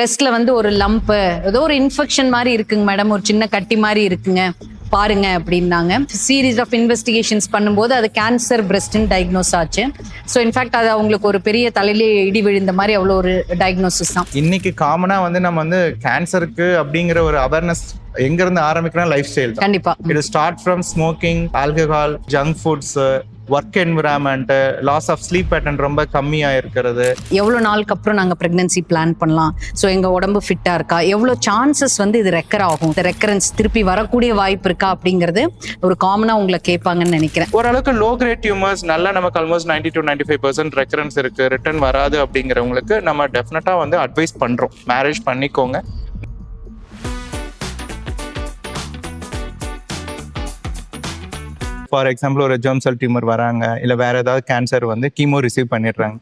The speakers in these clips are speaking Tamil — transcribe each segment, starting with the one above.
டெஸ்ட்ல வந்து ஒரு லம்ப் ஏதோ ஒரு இன்ஃபெக்ஷன் மாதிரி இருக்குங்க மேடம், ஒரு சின்ன கட்டி மாதிரி இருக்குங்க பாருங்க அப்படின்னாங்க. சீரீஸ் ஆஃப் இன்வெஸ்டிகேஷன்ஸ் பண்ணும்போது அது கேன்சர் பிரஸ்ட்னு டயக்னோஸ் ஆச்சு. ஸோ இன்ஃபேக்ட் அது அவங்களுக்கு ஒரு பெரிய தலையிலே இடி விழுந்த மாதிரி அவ்வளோ ஒரு டயக்னோசிஸ் தான். இன்னைக்கு காமனா வந்து நம்ம வந்து கேன்சருக்கு அப்படிங்கிற ஒரு அவேர்னஸ் எங்க இருந்து ஆரம்பிக்கிறோம், லைஃப் ஸ்டைல் தான். கண்டிப்பா it start from smoking, alcohol, junk foods, work environment, loss of sleep pattern ரொம்ப கம்மியா இருக்கிறது. எவ்வளோ நாளுக்கு அப்புறம் நாங்கள் ப்ரெக்னன்சி பிளான் பண்ணலாம், ஸோ எங்கள் உடம்பு ஃபிட்டாக இருக்கா, எவ்வளோ சான்சஸ் வந்து இது ரெக்கர் ஆகும், இந்த ரெக்கரன்ஸ் திருப்பி வரக்கூடிய வாய்ப்பு இருக்கா அப்படிங்கிறது ஒரு காமனாக உங்களை கேட்பாங்கன்னு நினைக்கிறேன். ஓரளவுக்கு லோ கிரேட் டியூமர்ஸ் நல்லா நமக்கு ஆல்மோஸ்ட் 90 to 95% ரெக்கரன்ஸ் இருக்கு, ரிட்டர்ன் வராது அப்படிங்கிறவங்களுக்கு நம்ம டெஃபினட்டா வந்து அட்வைஸ் பண்றோம், மேரேஜ் பண்ணிக்கோங்க. ஃபார் எக்ஸாம்பிள் ஒரு ஜெர்ம் செல் டியூமர் வராங்க, இல்ல வேற ஏதாவது கேன்சர் வந்து கீமோ ரிசீவ் பண்ணிடுறாங்க.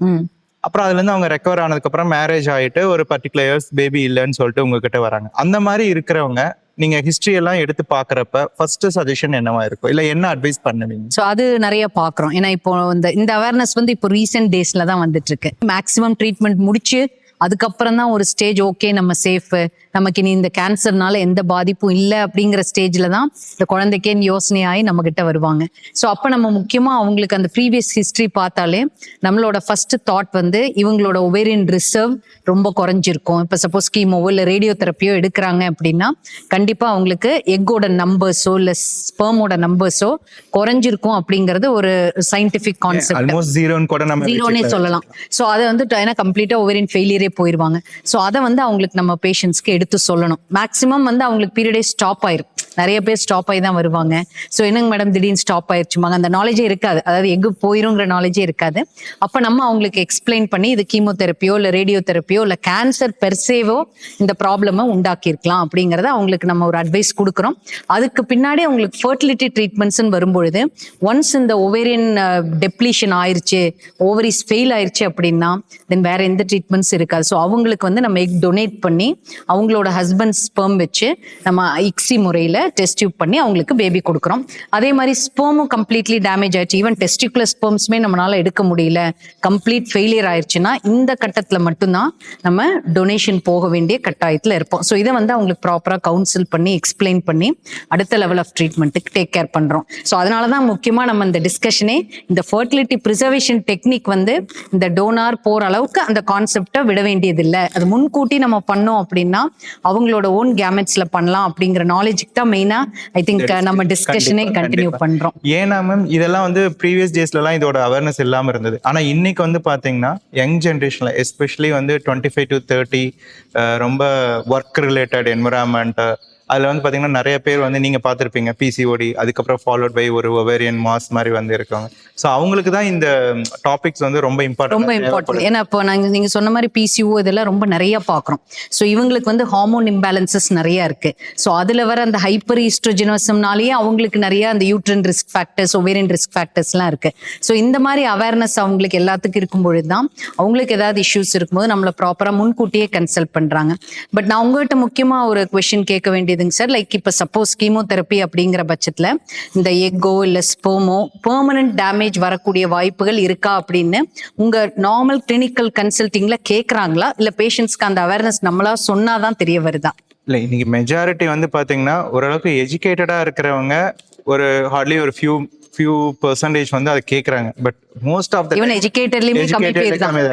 அப்புறம் அதுல இருந்து அவங்க ரெக்கவர் ஆனதுக்கு அப்புறம் மேரேஜ் ஆயிட்டு ஒரு பர்டிகுலர் இயர்ஸ் பேபி இல்லைன்னு சொல்லிட்டு உங்ககிட்ட வராங்க. அந்த மாதிரி இருக்கிறவங்க நீங்க ஹிஸ்டரி எல்லாம் எடுத்து பாக்குறப்ப ஃபர்ஸ்ட் சஜஷன் என்னவா இருக்கும், இல்ல என்ன அட்வைஸ் பண்ணுவீங்க? ஸோ அது நிறைய பாக்குறோம். ஏன்னா இப்போ இந்த அவேர்னஸ் வந்து இப்போ ரீசெண்ட் டேஸ்ல தான் வந்துட்டு இருக்கு. மேக்ஸிமம் ட்ரீட்மெண்ட் முடிச்சு அதுக்கப்புறம் தான் ஒரு ஸ்டேஜ் ஓகே நம்ம சேஃப், நமக்கு இனி இந்த கேன்சர்னால எந்த பாதிப்பும் இல்லை அப்படிங்கிற ஸ்டேஜ்ல தான் இந்த குழந்தைக்கே யோசனையாகி நம்ம கிட்ட வருவாங்க. ஸோ அப்போ நம்ம முக்கியமா அவங்களுக்கு அந்த ப்ரீவியஸ் ஹிஸ்டரி பார்த்தாலே நம்மளோட ஃபர்ஸ்ட் தாட் வந்து இவங்களோட ஒவேரியன் ரிசர்வ் ரொம்ப குறைஞ்சிருக்கும். இப்போ சப்போஸ் கீமோவோ இல்லை ரேடியோ தெரப்பியோ எடுக்கிறாங்க அப்படின்னா கண்டிப்பா அவங்களுக்கு எக்கோட நம்பர்ஸோ இல்லை ஸ்பெர்மோட நம்பர்ஸோ குறைஞ்சிருக்கும் அப்படிங்கிறது ஒரு சயின்டிபிக் கான்செப்ட். ஆல்மோஸ்ட் ஜீரோனே சொல்லலாம். ஸோ அதை வந்து ஏன்னா கம்ப்ளீட்டா ஒவேரியன் ஃபெயிலியரே போயிருவாங்க. ஸோ அதை வந்து அவங்களுக்கு நம்ம பேஷண்ட்ஸ்க்கு எடுத்து சொல்லணும். மேக்ஸிமம் வந்து அவங்களுக்கு பீரியடே ஸ்டாப் ஆயிரும். நிறைய பேர் ஸ்டாப் ஆகி தான் வருவாங்க. ஸோ என்னங்க மேடம் திடீர்னு ஸ்டாப் ஆயிடுச்சுமாங்க, அந்த நாலேஜே இருக்காது, அதாவது எங்கு போயிருங்கிற நாலேஜே இருக்காது. அப்போ நம்ம அவங்களுக்கு எக்ஸ்பிளைன் பண்ணி இது கீமோதெரப்பியோ இல்லை ரேடியோ தெரப்பியோ இல்லை கேன்சர் பெர்சேவோ இந்த ப்ராப்ளமை உண்டாக்கியிருக்கலாம் அப்படிங்கிறத அவங்களுக்கு நம்ம ஒரு அட்வைஸ் கொடுக்குறோம். அதுக்கு பின்னாடி அவங்களுக்கு ஃபர்டிலிட்டி ட்ரீட்மெண்ட்ஸ்ன்னு வரும்பொழுது ஒன்ஸ் இந்த ஒவேரியன் டெப்ளீஷன் ஆயிடுச்சு, ஓவரிஸ் ஃபெயில் ஆயிடுச்சு அப்படின்னா தென் வேற எந்த ட்ரீட்மெண்ட்ஸ் இருக்காது. ஸோ அவங்களுக்கு வந்து நம்ம எக் டொனேட் பண்ணி அவங்களோட ஹஸ்பண்ட் ஸ்பெர்ம் வச்சு நம்ம இக்ஸி முறையில் டெஸ்ட் டியூப் பண்ணி அவங்களுக்கு பேபி கொடுக்குறோம். அதே மாதிரி ஸ்பெர்மும் கம்ப்ளீட்லி டேமேஜ் ஆயிடுச்சு, ஈவன் டெஸ்டிகுலர் ஸ்பெர்ம்ஸுமே நம்மளால எடுக்க முடியல, கம்ப்ளீட் ஃபெயிலியர் ஆயிடுச்சுன்னா இந்த கட்டத்தில் மட்டும்தான் நம்ம டொனேஷன் போக வேண்டிய கட்டாயத்தில் இருப்போம். ஸோ இதை வந்து அவங்களுக்கு ப்ராப்பராக கவுன்சில் பண்ணி எக்ஸ்பிளைன் பண்ணி அடுத்த லெவல் ஆஃப் ட்ரீட்மெண்ட்டுக்கு டேக் கேர் பண்ணுறோம். ஸோ அதனால தான் முக்கியமாக நம்ம இந்த டிஸ்கஷனே இந்த ஃபர்டிலிட்டி ப்ரிசர்வேஷன் டெக்னிக் வந்து இந்த டோனார் போகிற அளவுக்கு அந்த கான்செப்டை விட வேண்டியதில்லை. அது முன்கூட்டி நம்ம பண்ணோம் அப்படின்னா அவங்களோட ஓன் கேமெட்ஸ்ல பண்ணலாம் அப்படிங்கிற நாலேஜுக்கு தான் மெயினா ஐ திங்க் நம்ம டிஸ்கஷனே கண்டினியூ பண்றோம். ஏன்னா மேம் இதெல்லாம் வந்து ப்ரீவியஸ் டேஸ்ல எல்லாம் இதோட அவேர்னஸ் இல்லாம இருந்தது. ஆனா இன்னைக்கு வந்து பாத்தீங்கன்னா யங் ஜென்ரேஷன்ல எஸ்பெஷலி வந்து 25 to 30 ரொம்ப ஒர்க் ரிலேட்டட் என்விரான்மெண்ட், அதுல வந்து பாத்தீங்கன்னா நிறைய பேர் வந்து நீங்க பாத்திருப்பீங்க பிசிஓடி, அதுக்கப்புறம் ஃபாலோட் பை ஒரு ஒவேரியன் மாஸ் மாதிரி வந்து இருக்காங்க. ஸோ அவங்களுக்கு தான் இந்த டாபிக்ஸ் வந்து ரொம்ப இம்பார்ட்டன்ட். ஏன்னா இப்போ நீங்க சொன்ன மாதிரி பிசிஓ இதெல்லாம் ரொம்ப நிறைய பாக்குறோம். ஸோ இவங்களுக்கு வந்து ஹார்மோன் இம்பேலன்சஸ் நிறைய இருக்கு. ஸோ அதுல வர அந்த ஹைப்பர் ஈஸ்ட்ரோஜெனிசம்னாலேயே அவங்களுக்கு நிறைய அந்த uterine risk factors, ovarian risk ஃபேக்டர்ஸ்லாம் இருக்கு. ஸோ இந்த மாதிரி அவேர்னஸ் அவங்களுக்கு எல்லாத்துக்கும் இருக்கும்பொழுது தான் அவங்களுக்கு ஏதாவது இஷ்யூஸ் இருக்கும்போது நம்மளை ப்ராப்பரா முன்கூட்டியே கன்சல்ட் பண்றாங்க. பட் நான் உங்ககிட்ட முக்கியமா ஒரு கொஸ்டின் கேட்க வேண்டியது சார், லைக் இப்ப சப்போஸ் கீமோதெரப்பி அப்படிங்கிற பட்சத்துல இந்த எக்கோ இல்ல ஸ்பெர்மோ பெர்மனன்ட் டேமேஜ் வரக்கூடிய வாய்ப்புகள் இருக்கா அப்படின்னு உங்க நார்மல் கிளினிக்கல் கன்சல்டிங்ல கேக்குறாங்களா, இல்ல பேஷண்ட்ஸ்க்கு அந்த அவேர்னஸ் நம்மளா சொன்னாதான் தெரிய வருதா? இல்லை, இன்னைக்கு மெஜாரிட்டி வந்து பாத்தீங்கன்னா ஓரளவுக்கு எஜுகேட்டடா இருக்கிறவங்க ஒரு ஹார்ட்லி ஒரு ஃபியூ பெர்சன்டேஜ் வந்து அதை கேக்குறாங்க. But most of the even எஜுகேட்டட்லயுமே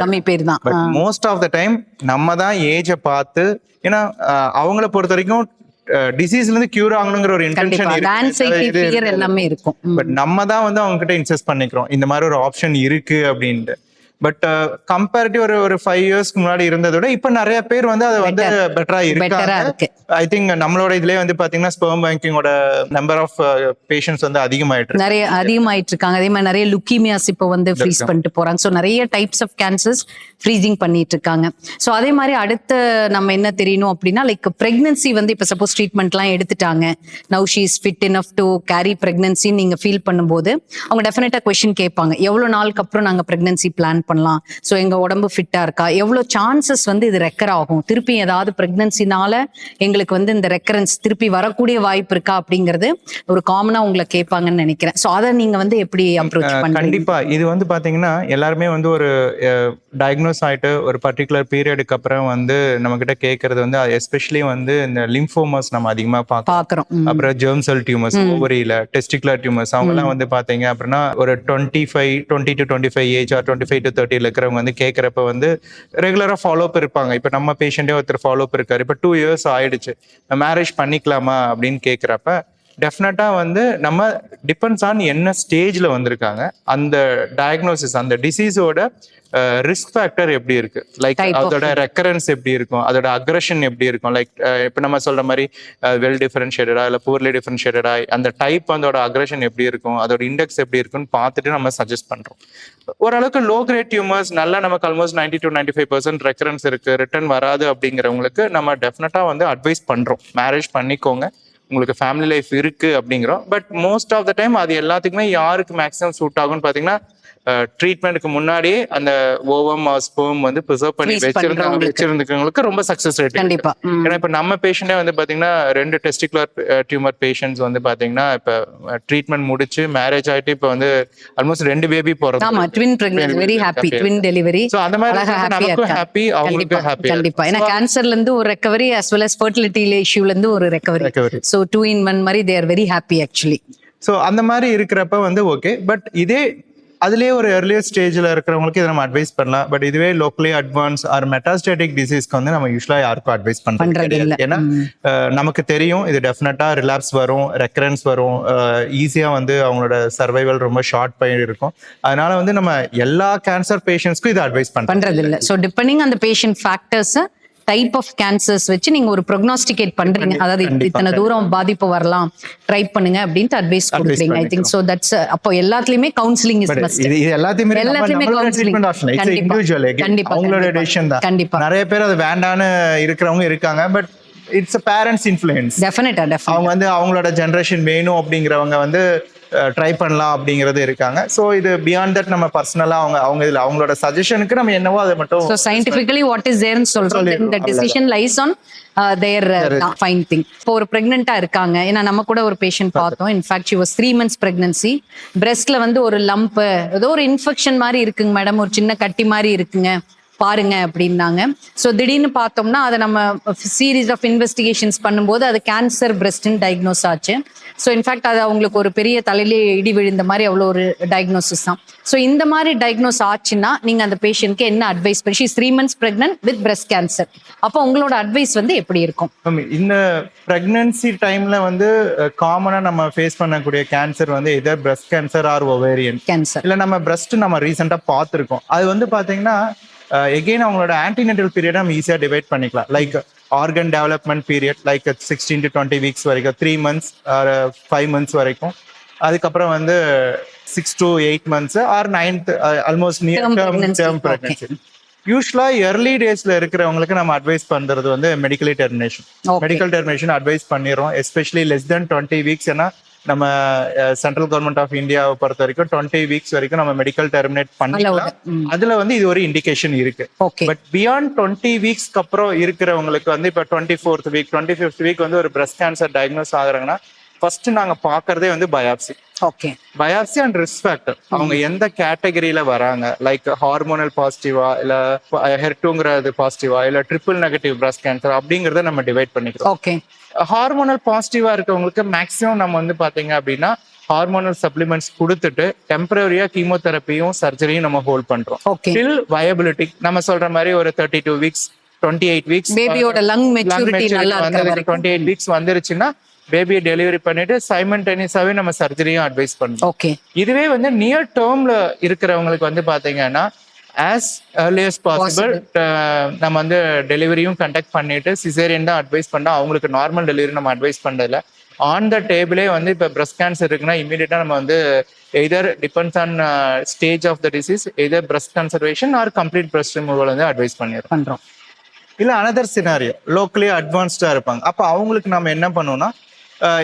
கம்மி பேர் தான். But most of the time நம்ம தான் ஏஜை பார்த்து, ஏன்னா அவங்கள பொறுத்த வரைக்கும் டிசீஸ்ல இருந்து கியூர் ஆகணுங்கிற ஒரு இன்டென்ஷன் இருக்கும். பட் நம்ம தான் வந்து அவங்க கிட்ட இன்செஸ்ட் பண்ணிக்கிறோம் இந்த மாதிரி ஒரு ஆப்ஷன் இருக்கு அப்படின்ட்டு. பட் கம்பேரிட்டிவ் ஒரு 5 இயர்ஸ்க்கு முன்னாடி இருந்ததை விட இப்ப நிறைய பேர் வந்து அதை வந்து பெட்டரா இருக்கு. ஐ திங்க் நம்மளோட இதுலயே வந்து பாத்தீங்கன்னா ஸ்பெர்ம் பேங்கிங்கோட நம்பர் ஆஃப் பேஷண்ட்ஸ் வந்து அதிகமாயிட்டு இருக்காங்க. அதே மாதிரி நிறைய லுக்கீமியாஸ் இப்போ வந்து ஃப்ரீஸ் பண்ணிட்டு போறாங்க. ஸோ நிறைய டைப்ஸ் ஆஃப் கேன்சர்ஸ் ஃப்ரீசிங் பண்ணிட்டு இருக்காங்க. ஸோ அதே மாதிரி அடுத்து நம்ம என்ன தெரியணும் அப்படின்னா, லைக் பிரெக்னன்சி வந்து இப்போ சப்போஸ் ட்ரீட்மெண்ட்லாம் எடுத்துட்டாங்க, now she is fit enough to carry pregnancy நீங்க ஃபீல் பண்ணும்போது அவங்க டெஃபினட்டா கொஸ்டின் கேட்பாங்க, எவ்வளவு நாளுக்கு அப்புறம் நாங்க பிரெக்னன்சி பிளான் பண்ணலாம். ஸோ எங்க உடம்பு ஃபிட்டா இருக்கா, எவ்வளோ சான்சஸ் வந்து இது ரெக்கர் ஆகும், திருப்பி ஏதாவது பிரெக்னன்சினால எங்களுக்கு வந்து இந்த ரெக்கரன்ஸ் திருப்பி வரக்கூடிய வாய்ப்பு இருக்கா அப்படிங்கிறது ஒரு காமனா உங்களை கேட்பாங்கன்னு நினைக்கிறேன். ஸோ அதை நீங்க வந்து எப்படி அப்ரோச் பண்றீங்க? கண்டிப்பா இது வந்து பாத்தீங்கன்னா எல்லாருமே வந்து ஒரு டயக்னோஸ் ஆயிட்டு ஒரு பர்டிகுலர் பீரியடுக்கு அப்புறம் வந்து நம்ம கிட்ட கேட்கறது வந்து எஸ்பெஷலி வந்து இந்த லிம்போமஸ் நம்ம அதிகமா பாக்குறோம். அப்புறம் ஜெர்ம் செல் டியூமர்ஸ், ஓவரியில டெஸ்டிகுலர் டியூமர்ஸ், அவங்க எல்லாம் வந்து பாத்தீங்க அப்படின்னா ஒரு 20 to 25 ஏஜ் ஆர் 25 to 30 இருக்கிறவங்க வந்து கேட்கறப்ப வந்து ரெகுலரா ஃபாலோ அப் இருப்பாங்க. இப்ப நம்ம பேஷண்டே ஒருத்தர் ஃபாலோ அப் இருக்காரு, இப்ப 2 years ஆயிடுச்சு, மேரேஜ் பண்ணிக்கலாமா அப்படின்னு கேட்கறப்ப டெஃபினட்டா வந்து நம்ம டிபெண்ட்ஸ் ஆன் என்ன ஸ்டேஜ்ல வந்திருக்காங்க, அந்த டயக்னோசிஸ் அந்த டிசீஸோட ரிஸ்க் ஃபேக்டர் எப்படி இருக்கு, லைக் அதோட ரெக்கரன்ஸ் எப்படி இருக்கும், அதோட அக்ரஷன் எப்படி இருக்கும், லைக் இப்போ நம்ம சொல்ற மாதிரி வெல் டிஃபரன்ஷியேட்டடா இல்லை பூர்லி டிஃபரன்ஷியேட்டடா, அந்த டைப் அதோட அக்ரஷன் எப்படி இருக்கும், அதோட இண்டெக்ஸ் எப்படி இருக்குன்னு பார்த்துட்டு நம்ம சஜஸ்ட் பண்றோம். ஓரளவுக்கு லோ கிரேட் டியூமர்ஸ் நல்லா நமக்கு ஆல்மோஸ்ட் 90 to 95% ரெக்கரன்ஸ் இருக்கு, ரிட்டர்ன் வராது அப்படிங்கிறவங்களுக்கு நம்ம டெஃபினட்டா வந்து அட்வைஸ் பண்றோம், மேரேஜ் பண்ணிக்கோங்க, உங்களுக்கு ஃபேமிலி லைஃப் இருக்கு அப்படிங்கிறோம். But most of the time அது எல்லாத்துக்குமே யாருக்கு மேக்ஸிமம் சூட் ஆகும்னு பாத்தீங்கன்னா ட்ரீட்மெண்ட்டுக்கு முன்னாடியே அந்த ஓவம் ஸ்பெர்ம் வந்து ப்ரிசர்வ் பண்ணி வச்சிருந்தவங்களுக்கு ரொம்ப சக்சஸ் ரேட். கண்டிப்பா. ஏன்னா இப்ப நம்ம பேஷண்டே வந்து பாத்தீங்கன்னா 2 டெஸ்டிகுலர் டியூமர் பேஷண்ட்ஸ் வந்து பாத்தீங்கன்னா இப்ப ட்ரீட்மெண்ட் முடிச்சு மேரேஜ் ஆயிட்டு இப்ப வந்து ஆல்மோஸ்ட் 2 பேபி போறது. ஆமா, twin pregnancy, very happy, twin delivery. So அந்த மாதிரி நமக்கும் ஹாப்பி, அவங்களுக்கும் ஹாப்பி. கண்டிப்பா. ஏன்னா கேன்சர்ல இருந்து ஒரு recovery as well as fertility இஷ்யூல இருந்து ஒரு ரெக்கவரி. சோ 2 in 1 மாதிரி they are very happy actually. So அந்த மாதிரி இருக்கிறப்ப வந்து ஓகே. பட் இதே அதுலயே ஒரு ஏர்லியர் ஸ்டேஜ்ல இருக்கிறவங்களுக்கு இதை நம்ம அட்வைஸ் பண்ணலாம். பட் இதுவே லோக்கலி அட்வான்ஸ் ஆர் மெட்டாஸ்டேட்டிக் டிசீஸ்க்கு வந்து நம்ம யூஸ்வலா யாருக்கும் அட்வைஸ் பண்றது இல்லை. ஏன்னா நமக்கு தெரியும் இது டெஃபினட்டா ரிலாப்ஸ் வரும், ரெக்கரன்ஸ் வரும், ஈஸியா வந்து அவங்களோட சர்வைவல் ரொம்ப ஷார்ட் பீரியட் இருக்கும். அதனால வந்து நம்ம எல்லா கேன்சர் பேஷண்ட்ஸ்க்கும் இதை அட்வைஸ் பண்றது இல்லை. So depending on the patient factors, type of cancers வச்சு நீங்க ஒரு ப்ரோக்னாஸ்டிகேட் பண்றீங்க, அதாவது இத்தனை தூரம் பாதிப்பு வரலாம், ட்ரை பண்ணுங்க அப்படின்ட்டு அட்வைஸ் கொடுக்குறீங்க. ஐ திங்க் சோ தட்ஸ் அப்போ எல்லாத்துலயுமே கவுன்சிலிங் இஸ் மஸ்ட். இது எல்லாத்தையுமே கவுன்சிலிங் இண்டிவிஜுவல், அவங்களோட டிசிஷன் தான். கண்டிப்பா நிறைய பேர் அது வேண்டான்னு இருக்கிறவங்க இருக்காங்க. But it's a parents influence. டெஃபினட்டா அவங்க வந்து அவங்களோட ஜெனரேஷன் வேணும் அப்படிங்கிறவங்க வந்து ட்ரை பண்ணலாம் அப்படிங்கிறது இருக்காங்க. ஸோ இது பியாண்ட் தட் நம்ம பர்சனலா அவங்க இதுல அவங்களோட சஜஷனுக்கு நம்ம என்னவோ அதை மட்டும் சயின்டிபிகலி வாட் இஸ் தேர்னு சொல்றோம். the decision lies on their fine thing. இப்போ ஒரு பிரெக்னெண்டா இருக்காங்க, ஏன்னா நம்ம கூட ஒரு பேஷண்ட் பார்த்தோம். In fact she was 3 months pregnancy. பிரெஸ்ட்ல வந்து ஒரு லம்ப், ஏதோ ஒரு இன்ஃபெக்ஷன் மாதிரி இருக்குங்க மேடம், ஒரு சின்ன கட்டி மாதிரி இருக்குங்க பாருங்க அப்படின்னாங்க. ஸோ திடீர்னு பார்த்தோம்னா அதை நம்ம சீரீஸ் ஆஃப் இன்வெஸ்டிகேஷன்ஸ் பண்ணும்போது அது கேன்சர் பிரெஸ்ட்னு டயக்னோஸ் ஆச்சு. ஸோ இன்ஃபேக்ட் அது அவங்களுக்கு ஒரு பெரிய தலையிலே இடி விழுந்த மாதிரி அவ்வளோ ஒரு டயக்னோசிஸ் தான். ஸோ இந்த மாதிரி டயக்னோஸ் ஆச்சுன்னா நீங்க அந்த பேஷண்ட்க்கு என்ன அட்வைஸ் பண்ணி, she is 3 months pregnant with breast cancer, அப்போ உங்களோட அட்வைஸ் வந்து எப்படி இருக்கும்? இந்த பிரெக்னன்சி டைம்ல வந்து காமனா நம்ம ஃபேஸ் பண்ணக்கூடிய கேன்சர் வந்து either breast cancer or ovarian cancer, இல்ல நம்ம பிரஸ்ட் நம்ம ரீசெண்டா பார்த்துருக்கோம். அது வந்து பாத்தீங்கன்னா எகெயின் அவங்களோட ஆன்டிநெட்டல் பீரியட் நம்ம ஈஸியா டிவைட் பண்ணிக்கலாம். Like organ development period like 16 to 20 weeks வரைக்கும், 3 months ஆர் 5 months வரைக்கும், அதுக்கப்புறம் வந்து 6 to 8 months or 9th almost near term pregnancy. யூஸ்வலா early டேஸ்ல இருக்கிறவங்களுக்கு நம்ம அட்வைஸ் பண்றது வந்து மெடிக்கல் டெர்மினேஷன் அட்வைஸ் பண்ணிடுறோம். Especially less than 20 weeks. ஏன்னா நம்ம சென்ட்ரல் கவர்மெண்ட் ஆஃப் இந்தியாவை பொறுத்த வரைக்கும் 20 வீக்ஸ் வரைக்கும் நம்ம மெடிக்கல் டெர்மினேட் பண்ணிக்கலாம். அதுல வந்து இது ஒரு இண்டிகேஷன் இருக்கு. பட் பியாண்ட் 20 வீக்ஸ்க்கு அப்புறம் இருக்கிறவங்களுக்கு வந்து இப்ப 24th வீக் 25th வீக் வந்து ஒரு பிரஸ்ட் கேன்சர் டயக்னோஸ் ஆகுறாங்கன்னா ஃபர்ஸ்ட் நாங்க பாக்குறதே வந்து biopsy. Biopsy and risk factor, அவங்க எந்த கேட்டகரியில வராங்க, லைக் ஹார்மோனல் பாசிட்டிவா இல்ல HER2ங்கிறது பாசிட்டிவா இல்ல ட்ரிபிள் நெகட்டிவ் பிரஸ்ட் கேன்சர் அப்படிங்கறத நம்ம டிவைட் பண்ணிக்கிறோம். ஹார்மோனல் பாசிட்டிவா இருக்கவங்களுக்கு மேக்ஸிமம் நம்ம வந்து பாத்தீங்க அப்படின்னா ஹார்மோனல் சப்ளிமெண்ட்ஸ் கொடுத்துட்டு டெம்பரரியா கீமோதெரப்பியும் சர்ஜரியும் நம்ம ஹோல்ட் பண்றோம். டில் வயபிலிட்டி நம்ம சொல்ற மாதிரி ஒரு 32 வீக்ஸ் 28 வீக்ஸ் பேபியோட லங் மெச்சூரிட்டி நல்லா இருக்கு, 28 வீக்ஸ் வந்துருச்சுன்னா பேபியை டெலிவரி பண்ணிட்டு சைமல்டேனியஸாவே நம்ம சர்ஜரியும் அட்வைஸ் பண்றோம். இதுவே வந்து நியர் டேர்ம்ல இருக்கிறவங்களுக்கு வந்து பாத்தீங்கன்னா as early as possible நம்ம வந்து டெலிவரியும் கண்டக்ட் பண்ணிட்டு சிசேரியன் தான் அட்வைஸ் பண்ணா அவங்களுக்கு நார்மல் டெலிவரி நம்ம அட்வைஸ் பண்றதில்ல. ஆன் த டேபிளே வந்து இப்போ பிரஸ்ட் கேன்சர் இருக்குன்னா இமீடியட்டா நம்ம வந்து either depends on stage of the disease either breast conservation or complete breast removal வந்து அட்வைஸ் பண்றோம். இல்ல அனதர் சினாரியோ லோக்கலி அட்வான்ஸ்டா இருப்பாங்க, அப்ப அவங்களுக்கு நம்ம என்ன பண்ணுவோம்னா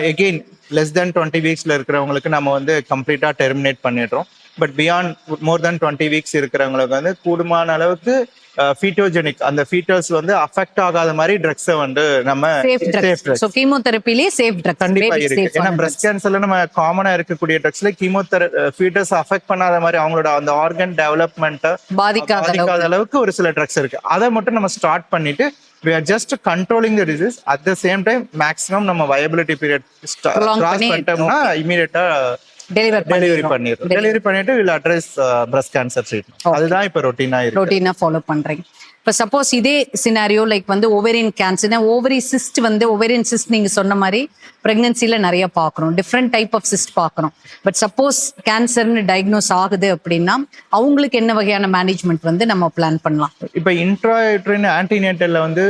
எகெயின் லெஸ் தென் 20 வீக்ஸ்ல இருக்கிறவங்களுக்கு நம்ம வந்து கம்ப்ளீட்டா டெர்மினேட் பண்ணிடுறோம். But beyond more then 20 weeks இருக்கிறவங்களுக்கு வந்து கூடுமான அளவுக்கு ஃபீட்டோஜெனிக் அந்த ஃபீட்டர்ஸ் வந்து அஃபெக்ட் ஆகாத மாதிரி ட்ரக்ஸை வந்து நம்ம சேஃப் ட்ரக்ஸ். சோ கீமோதெரபிலேயே சேஃப் ட்ரக்ஸ் கண்டிப்பா இருக்கு. ஏன்னா பிரஸ்ட் கேன்சர்ல நம்ம காமனா இருக்கக்கூடிய ட்ரக்ஸ்ல ஃபீட்டர்ஸ் அஃபெக்ட் பண்ணாத மாதிரி அவங்களோட அந்த ஆர்கன் டெவலப்மெண்ட்டை பாதிக்காத அளவுக்கு ஒரு சில ட்ரக்ஸ் இருக்கு. அதை மட்டும் நம்ம ஸ்டார்ட் பண்ணிட்டு we are just controlling the disease. At the same time maximum நம்ம viability period cross பண்ணிட்டோம்னா immediate டெலிவரி பண்ணிட்டு will address breast cancer treatment. அதுதான் இப்ப ரொட்டீனா ஃபாலோ பண்றீங்க. இப்போ சப்போஸ் இதே சினாரியோ லைக் வந்து ஓவேரியன் கேன்சர்னா ஓவேரியன் சிஸ்ட் நீங்க சொன்ன மாதிரி பிரெக்னன்சில நிறைய பார்க்குறோம், டிஃப்ரெண்ட் டைப் ஆஃப் சிஸ்ட் பார்க்குறோம். பட் சப்போஸ் கேன்சர்னு டயக்னோஸ் ஆகுது அப்படின்னா அவங்களுக்கு என்ன வகையான மேனேஜ்மெண்ட் வந்து நம்ம பிளான் பண்ணலாம்? இப்போ இன்ட்ராயூட்ரைன் ஆன்டினேட்டல்ல வந்து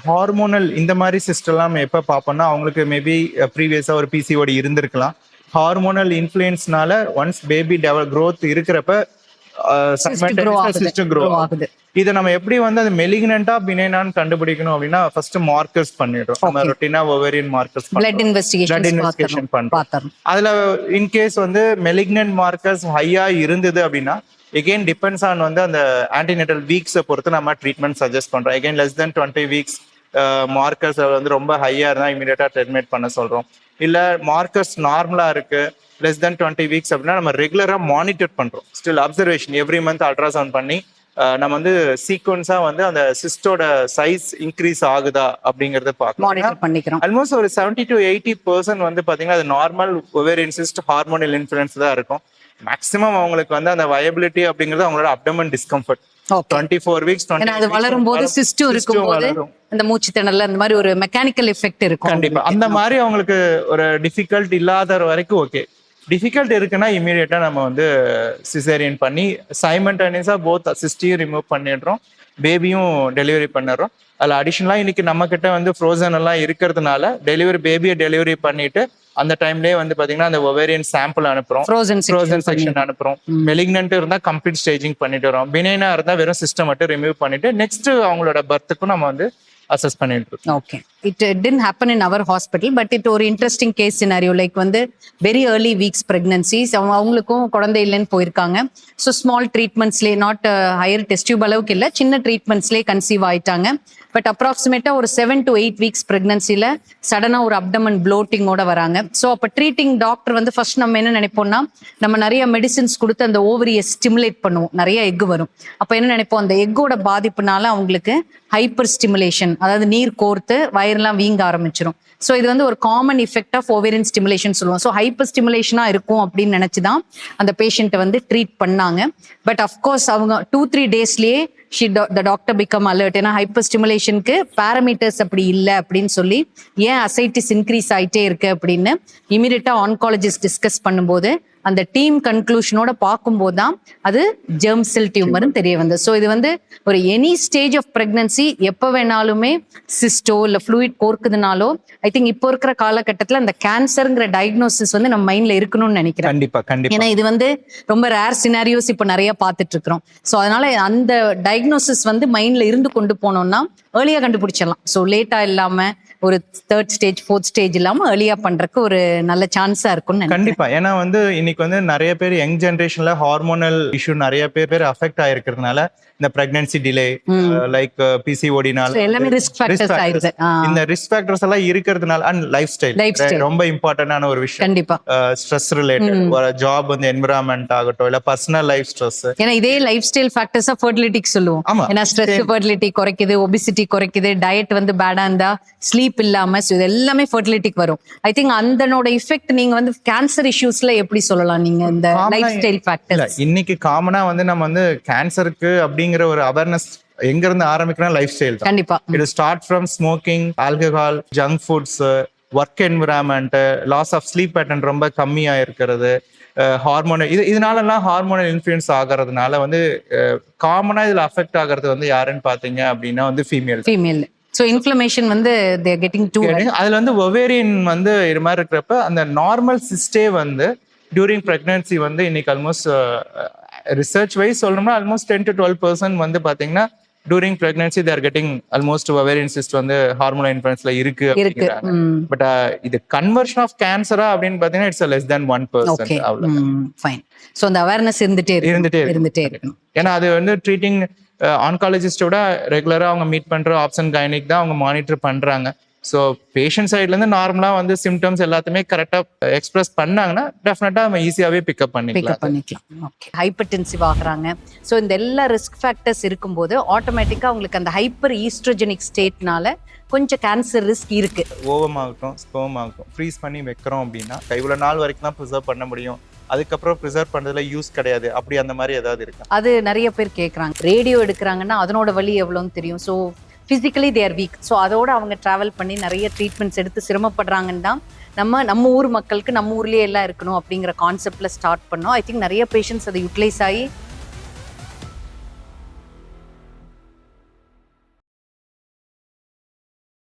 ஹார்மோனல் இந்த மாதிரி சிஸ்ட் எல்லாம் எப்போ பார்ப்போம்னா அவங்களுக்கு மேபி ப்ரீவியஸாக ஒரு பிசிஓடி இருந்திருக்கலாம். ஹார்மோனல் இன்ஃப்ளூயன்ஸ்னால ஒன்ஸ் பேபி க்ரோத் இருக்கிறப்ப சிஸ்டம் க்ரோ ஆகுது. இதை நம்ம எப்படி வந்து அது மெலிக்னண்டா பினைனான்னு கண்டுபிடிக்கணும் அப்படின்னா ஃபர்ஸ்ட் மார்க்கர்ஸ் பண்ணிடுறோம். நம்ம ரொட்டீனா ஓவேரியன் மார்க்கர்ஸ் பிளட் இன்வெஸ்டிகேஷன் பண்றோம். அதுல இன்கேஸ் வந்து மெலிக்னன்ட் மார்க்கர்ஸ் ஹையா இருந்தது அப்படின்னா எகெயின் டிபெண்ட்ஸ் ஆன் வந்து அந்த ஆன்டினேட்டல் வீக்ஸை பொறுத்து நம்ம ட்ரீட்மெண்ட் சஜஸ்ட் பண்றோம். Again less than 20 weeks markers வந்து ரொம்ப ஹையா இருந்தா இமீடியட்டா ட்ரீட்மெண்ட் பண்ண சொல்றோம். இல்ல மார்க்கர்ஸ் நார்மலா இருக்கு லெஸ் தென் 20 வீக்ஸ் அப்படின்னா நம்ம ரெகுலரா மானிட்டர் பண்றோம். Still observation every month ultrasound பண்ணி நம்ம வந்து சீக்வன்ஸா வந்து அந்த சிஸ்டோட சைஸ் இன்க்ரீஸ் ஆகுதா அப்படிங்கறத பார்க்கலாம். ஆல்மோஸ்ட் ஒரு 70 to 80% வந்து பாத்தீங்கன்னா அது normal ovarian cyst hormonal influence தான் இருக்கும். மேக்ஸிமம் அவங்களுக்கு வந்து அந்த வயபிலிட்டி அப்படிங்கிறது அவங்களோட அப்டமன் டிஸ்கம்ஃபர்ட் 24 வீக்ஸ் அது வளரும் போது சிஸ்டும் இருக்கும்போது அந்த மூச்சு திணறல் அந்த மாதிரி ஒரு மெக்கானிக்கல் எஃபெக்ட் இருக்கும். கண்டிப்பா அந்த மாதிரி அவங்களுக்கு ஒரு டிஃபிகல்ட் இல்லாத வரைக்கும் ஓகே. டிஃபிகல்ட் இருக்குன்னா இமீடியட்டா நம்ம வந்து சிசேரியன் பண்ணி சைமல்டேனியஸா போத் சிஸ்டையும் ரிமூவ் பண்ணிடுறோம், பேபியும் டெலிவரி பண்ணிடுறோம். அதில் அடிஷனலா இன்னைக்கு நம்ம கிட்ட வந்து ஃப்ரோசன் எல்லாம் இருக்கிறதுனால பேபியை டெலிவரி பண்ணிட்டு அந்த டைம்லயே வந்து பாத்தீங்கன்னா அந்த ஒவேரியன் சாம்பிள் அனுப்புறோம், ஃப்ரோசன் செக்ஷன் அனுப்புறோம். மெலிக்னன்ட் இருந்தா கம்ப்ளீட் ஸ்டேஜிங் பண்ணிட்டு வரோம். பினைனா இருந்தா வெறும் சிஸ்டம் மட்டும் ரிமூவ் பண்ணிட்டு நெக்ஸ்ட் அவங்களோட பர்த்துக்கும் நம்ம வந்து அசஸ் பண்ணிட்டு இருக்கோம். Okay, it didn't happen in our hospital, but it ஒரு இன்ட்ரெஸ்டிங் கேஸ் சினாரியோ லைக் வந்து வெரி ஏர்லி வீக்ஸ் பிரெக்னன்சிஸ் அவங்களுக்கும் குழந்தை இல்லைன்னு போயிருக்காங்க. ஸோ ஸ்மால் ட்ரீட்மெண்ட்ஸ்லேயே நாட் ஹையர் டெஸ்ட் டியூப் அளவுக்கு இல்லை, சின்ன ட்ரீட்மெண்ட்ஸ்லேயே கன்சீவ் ஆயிட்டாங்க. பட் அப்ராக்சிமேட்டா ஒரு 7 to 8 வீக்ஸ் பிரெக்னன்சில சடனா ஒரு அப்டமன் ப்ளோட்டிங்கோட வராங்க. ஸோ அப்போ ட்ரீட்டிங் டாக்டர் வந்து ஃபர்ஸ்ட் நம்ம என்ன நினைப்போம்னா நம்ம நிறைய மெடிசின்ஸ் கொடுத்து அந்த ஓவரியை ஸ்டிமுலேட் பண்ணுவோம், நிறைய எக் வரும். அப்போ என்ன நினைப்போம், அந்த எக்கோட பாதிப்புனால அவங்களுக்கு ஹைப்பர் ஸ்டிமுலேஷன், அதாவது நீர் கோர்த்து வயிறுலாம் வீங்க ஆரம்பிச்சிடும். ஸோ இது வந்து ஒரு common effect of ovarian stimulation சொல்லுவோம். ஸோ ஹைப்பர் ஸ்டிமுலேஷனா இருக்கும் அப்படின்னு நினைச்சுதான் அந்த பேஷண்ட்டை வந்து ட்ரீட் பண்ணாங்க. பட் அஃப்கோர்ஸ் அவங்க 2-3 டேஸ்லயே the doctor become alert. ஏன்னா ஹைப்பர் ஸ்டிமுலேஷனுக்கு பேராமீட்டர்ஸ் அப்படி இல்லை அப்படின்னு சொல்லி ஏன் அசைட்டிஸ் இன்க்ரீஸ் ஆயிட்டே இருக்கு அப்படின்னு இமீடியட்டா ஆன்காலஜிஸ்ட் டிஸ்கஸ் பண்ணும்போது அந்த டீம் கன்க்ளூஷனோட பார்க்கும்போது தான் அது ஜெர்ம் செல் டியூமர்னு தெரிய வந்தது. ஸோ இது வந்து ஒரு எனி ஸ்டேஜ் ஆஃப் பிரெக்னன்சி எப்போ வேணாலுமே சிஸ்டோ இல்லை ஃப்ளூயிட் கோர்க்குதுனாலோ ஐ திங்க் இப்போ இருக்கிற காலகட்டத்தில் அந்த கேன்சருங்கிற டயக்னோசிஸ் வந்து நம்ம மைண்ட்ல இருக்கணும்னு நினைக்கிறேன். கண்டிப்பா கண்டிப்பா. ஏன்னா இது வந்து ரொம்ப ரேர் சினாரியோஸ் இப்போ நிறைய பார்த்துட்டு இருக்கிறோம். ஸோ அதனால அந்த டயக்னோசிஸ் வந்து மைண்ட்ல இருந்து கொண்டு போனோம்னா ஏர்லியா கண்டுபிடிச்சிடலாம். ஸோ லேட்டா இல்லாம ஒரு 3rd ஸ்டேஜ் 4th ஸ்டேஜ் இல்லாம ஏர்லியா பண்றதுக்கு ஒரு நல்ல சான்ஸா இருக்கும்னு கண்டிப்பா. ஏன்னா வந்து இன்னைக்கு வந்து நிறைய பேர் யங் ஜெனரேஷன்ல ஹார்மோனல் இஷ்யூ நிறைய பேர் அஃபெக்ட் ஆயிருக்கிறதுனால இந்த பிரெக்னன்சி டிலே லைக் பிசிஓடினால எல்லாமே ரிஸ்க் ஃபேக்டர்ஸ் ஆயிடுது. இந்த ரிஸ்க் ஃபேக்டர்ஸ் எல்லாம் இருக்கிறதுனால அண்ட் லைஃப் ஸ்டைல் ரொம்ப இம்பார்ட்டன்டான ஒரு விஷயம். கண்டிப்பா ஸ்ட்ரெஸ் ரிலேட்டட் ஒரு ஜாப் வந்து என்விரான்மெண்ட் ஆகட்டும் இல்ல பர்சனல் லைஃப் ஸ்ட்ரெஸ். ஏன்னா இதே லைஃப் ஸ்டைல் ஃபேக்டர்ஸா ஃபெர்டிலிட்டிக்கு சொல்லுவோம். ஏன்னா ஸ்ட்ரெஸ் ஃபெர்டிலிட்டி குறைக்குது, ஒபிசிட்டி குறைக்குது, டயட் வந்து பேடா இருந்தா ஸ்லீப் இல்லாம இது எல்லாமே ஃபெர்டிலிட்டிக்கு வரும். ஐ திங்க் அந்தனோட எஃபெக்ட் நீங்க வந்து கேன்சர் இஷ்யூஸ்ல எப்படி சொல்லலாம் நீங்க இந்த லைஃப் ஸ்டைல் ஃபேக்டர்ஸ்? இன்னைக்கு காமனா வந்து நம்ம வந்து கேன்சருக்கு அப்படிங்கிற ஒரு அவேர்னஸ் எங்க இருந்து ஆரம்பிக்கிறோம், லைஃப் ஸ்டைல் தான். கண்டிப்பா it start from smoking, alcohol, junk foods, work environment, loss of sleep pattern ரொம்ப கம்மியா இருக்கிறது, ஹார்மோனல் இதனாலலாம் ஹார்மோனல் இன்ஃப்ளூயன்ஸ் ஆகிறதுனால வந்து காமனா இதுல அஃபெக்ட் ஆகிறது வந்து யாருன்னு பாத்தீங்க அப்படின்னா வந்து ஃபீமேல். ஸோ இன்ஃப்ளமேஷன் வந்து they are getting too அதுல வந்து ஒவேரியன் வந்து இது மாதிரி இருக்கிறப்ப அந்த நார்மல் சிஸ்டே வந்து டியூரிங் பிரெக்னன்சி வந்து இன்னைக்கு ஆல்மோஸ்ட் ரிசர்ச் வைஸ் சொல்லணும்னா ஆல்மோஸ்ட் 10 to 12% வந்து பாத்தீங்கன்னா touring pregnancy they're getting almost ovarian cyst வந்து ஹார்மோனல் இன்ஃபுளுன்ஸ்ல இருக்கு இருக்கு. பட் இது கன்வர்ஷன் ஆஃப் கேன்சரா அப்படின்னு பாத்தீங்கன்னா it's less than 1%. Okay, fine. So அந்த அவேர்னஸ் இருந்துட்டே இருக்கணும். ஏன்னா அது வந்து ட்ரீட்டிங் ஆன்காலஜிஸ்டோட ரெகுலரா அவங்க மீட் பண்ற ஆப்ஷன் கைனிக் தான் அவங்க மானிட்டர் பண்றாங்க. ஸோ பேஷண்ட் சைட்ல இருந்து நார்மலா வந்து சிம்டம்ஸ் எல்லாத்தையுமே கரெக்டா எக்ஸ்பிரஸ் பண்ணாங்கன்னா டெஃபினட்டா நம்ம ஈஸியாவே பிக்கப் பண்ணிக்கலாம். ஓகே, ஹைப்பர் டென்சிவ் ஆகுறாங்க. ஸோ இந்த எல்லா ரிஸ்க் ஃபேக்டர்ஸ் இருக்கும்போது ஆட்டோமேட்டிக்கா அவங்களுக்கு அந்த ஹைப்பர் ஈஸ்ட்ரோஜெனிக் ஸ்டேட்னால கொஞ்சம் கேன்சர் ரிஸ்க் இருக்கு. ஓவம் ஆகட்டும், ஸ்பெர்ம் ஆகட்டும், ஃப்ரீஸ் பண்ணி வைக்கிறோம் அப்படின்னா இவ்வளவு நாள் வரைக்கும் தான் ப்ரிசர்வ் பண்ண முடியும், அதுக்கப்புறம் ப்ரிசர்வ் பண்றதுல யூஸ் கிடையாது, அப்படி அந்த மாதிரி ஏதாவது இருக்கா? அது நிறைய பேர் கேட்குறாங்க. ரேடியோ எடுக்கிறாங்கன்னா அதனோட வலி எவ்வளோன்னு தெரியும். So physically they are week. So அதோட அவங்க ட்ராவல் பண்ணி நிறைய ட்ரீட்மெண்ட்ஸ் எடுத்து சிரமப்படுறாங்கன்னு தான் நம்ம ஊர் மக்களுக்கு நம்ம ஊர்லேயே எல்லாம் இருக்கணும் அப்படிங்கிற கான்செப்ட்ல ஸ்டார்ட் பண்ணோம். ஐ திங்க் நிறைய பேஷண்ட்ஸ் அதை யூட்டிலைஸ் ஆகி